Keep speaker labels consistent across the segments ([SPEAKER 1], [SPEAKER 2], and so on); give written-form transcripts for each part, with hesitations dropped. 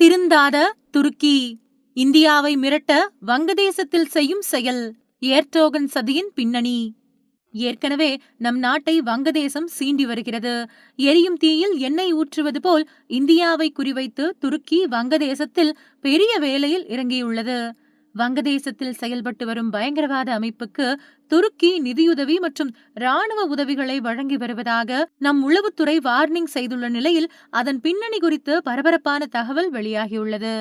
[SPEAKER 1] திருந்தாத துருக்கி இந்தியாவை மிரட்ட வங்கதேசத்தில் செய்யும் செயல். ஏர்டோகன் சதியின் பின்னணி. ஏற்கனவே நம் நாட்டை வங்கதேசம் சீண்டி வருகிறது. எரியும் தீயில் எண்ணெய் ஊற்றுவது போல் இந்தியாவை குறிவைத்து துருக்கி வங்கதேசத்தில் பெரிய வேலையில் இறங்கியுள்ளது. வங்கதேசத்தில் செயல்பட்டு வரும் பயங்கரவாத அமைப்புக்கு துருக்கி நிதியுதவி மற்றும் ராணுவ உதவிகளை வழங்கி வருவதாக நம் உளவுத்துறை வார்னிங் செய்துள்ள நிலையில் அதன் பின்னணி குறித்து பரபரப்பான தகவல் வெளியாகியுள்ளது.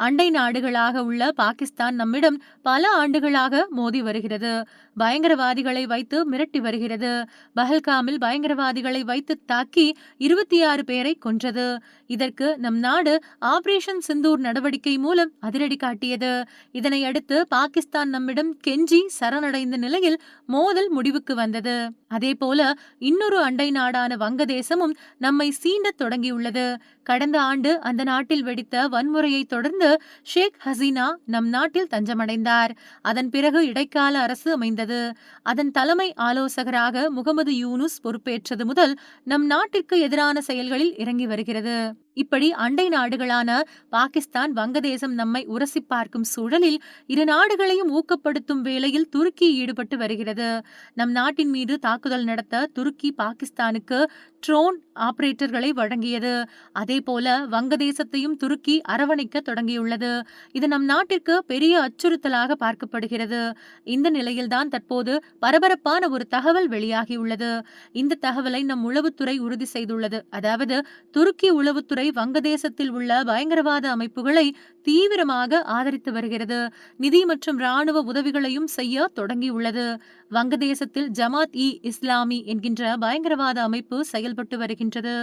[SPEAKER 1] அண்டை நாடுகளாக உள்ள பாகிஸ்தான் நம்மிடம் பல ஆண்டுகளாக மோதி வருகிறது. பயங்கரவாதிகளை வைத்து மிரட்டி வருகிறது. பஹல்காமில் பயங்கரவாதிகளை வைத்து தாக்கி 26 பேரை கொன்றது. இதற்கு நம் நாடு ஆபரேஷன் சிந்தூர் நடவடிக்கை மூலம் அதிரடி காட்டியது. இதனை அடுத்து பாகிஸ்தான் நம்மிடம் கெஞ்சி சரணடைந்த நிலையில் மோதல் முடிவுக்கு வந்தது. அதேபோல இன்னொரு அண்டை நாடான வங்கதேசமும் நம்மை சீண்ட தொடங்கியுள்ளது. கடந்த ஆண்டு அந்த நாட்டில் வெடித்த வன்முறையை தொடர்ந்து ஷேக் ஹசீனா நம் நாட்டில் தஞ்சமடைந்தார். அதன் பிறகு இடைக்கால அரசு அமைந்தது. அதன் தலைமை ஆலோசகராக முகமது யூனுஸ் பொறுப்பேற்றது முதல் நம் நாட்டிற்கு எதிரான செயல்களில் இறங்கி வருகிறது. இப்படி அண்டை நாடுகளான பாகிஸ்தான் வங்கதேசம் நம்மை உரசி பார்க்கும் சூழலில் இரு நாடுகளையும் ஊக்கப்படுத்தும் வேளையில் துருக்கி ஈடுபட்டு வருகிறது. நம் நாட்டின் மீது தாக்குதல் நடத்த துருக்கி பாகிஸ்தானுக்கு ட்ரோன் ஆபரேட்டர்களை வழங்கியது. அதேபோல வங்கதேசத்தையும் துருக்கி அரவணைக்க தொடங்கியுள்ளது. இது நம் நாட்டிற்கு பெரிய அச்சுறுத்தலாக பார்க்கப்படுகிறது. இந்த நிலையில்தான் தற்போது பரபரப்பான ஒரு தகவல் வெளியாகியுள்ளது. இந்த தகவலை நம் உளவுத்துறை உறுதி செய்துள்ளது. அதாவது துருக்கி உளவுத்துறை வங்கதேசத்தில் உள்ள பயங்கரவாத அமைப்புகளை தீவிரமாக ஆதரித்து வருகிறது. நிதி மற்றும் ராணுவ உதவிகளையும் செய்ய தொடங்கியுள்ளது. வங்கதேசத்தில் ஜமாத் இ இஸ்லாமி என்கின்ற பயங்கரவாத அமைப்பு செயல்பட்டு வருகின்றது.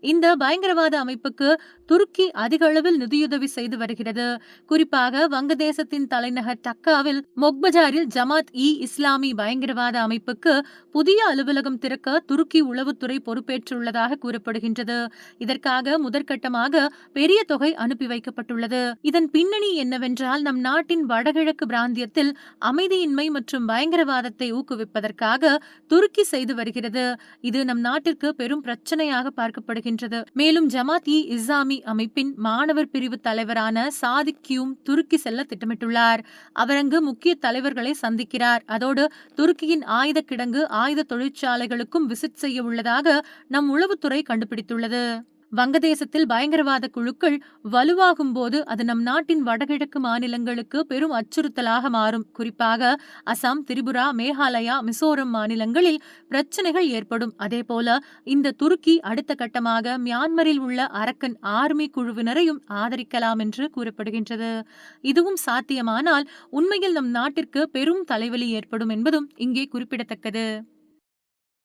[SPEAKER 1] இந்த பயங்கரவாத அமைப்புக்கு துருக்கி அதிக அளவில் நிதியுதவி செய்து வருகிறது. குறிப்பாக வங்கதேசத்தின் தலைநகர் டக்காவில் மொக்பஜாரில் ஜமாத் இ இஸ்லாமி பயங்கரவாத அமைப்புக்கு புதிய அலுவலகம் திறக்க துருக்கி உளவுத்துறை பொறுப்பேற்றுள்ளதாக கூறப்படுகின்றது. இதற்காக முதற்கட்டமாக பெரிய தொகை அனுப்பி வைக்கப்பட்டுள்ளது. இதன் பின்னணி என்னவென்றால் நம் நாட்டின் வடகிழக்கு பிராந்தியத்தில் அமைதியின்மை மற்றும் பயங்கரவாதத்தை ஊக்குவிப்பதற்காக துருக்கி செய்து வருகிறது. இது நம் நாட்டிற்கு பெரும் பிரச்சனையாக பார்க்கப்படுகின்றது. மேலும் ஜமாத் இ இஸ்லாமி அமைப்பின் மாணவர் பிரிவு தலைவரான சாதிக் கியூம் துருக்கி செல்ல திட்டமிட்டுள்ளார். அவர் அங்கு முக்கிய தலைவர்களை சந்திக்கிறார். அதோடு துருக்கியின் ஆயுத கிடங்கு ஆயுத தொழிற்சாலைகளுக்கும் விசிட் செய்ய உள்ளதாக நம் உளவுத்துறை கண்டுபிடித்துள்ளது. வங்கதேசத்தில் பயங்கரவாத குழுக்கள் வலுவாகும் போது அது நம் நாட்டின் வடகிழக்கு மாநிலங்களுக்கு பெரும் அச்சுறுத்தலாக மாறும். குறிப்பாக அசாம், திரிபுரா, மேகாலயா, மிசோரம் மாநிலங்களில் பிரச்சனைகள் ஏற்படும். அதேபோல இந்த துருக்கி அடுத்த கட்டமாக மியான்மரில் உள்ள அரக்கன் ஆர்மி குழுவினரையும் ஆதரிக்கலாம் என்று கூறப்படுகின்றது. இதுவும் சாத்தியமானால் உண்மையில் நம் நாட்டிற்கு பெரும் தலைவலி ஏற்படும் என்பதும் இங்கே குறிப்பிடத்தக்கது.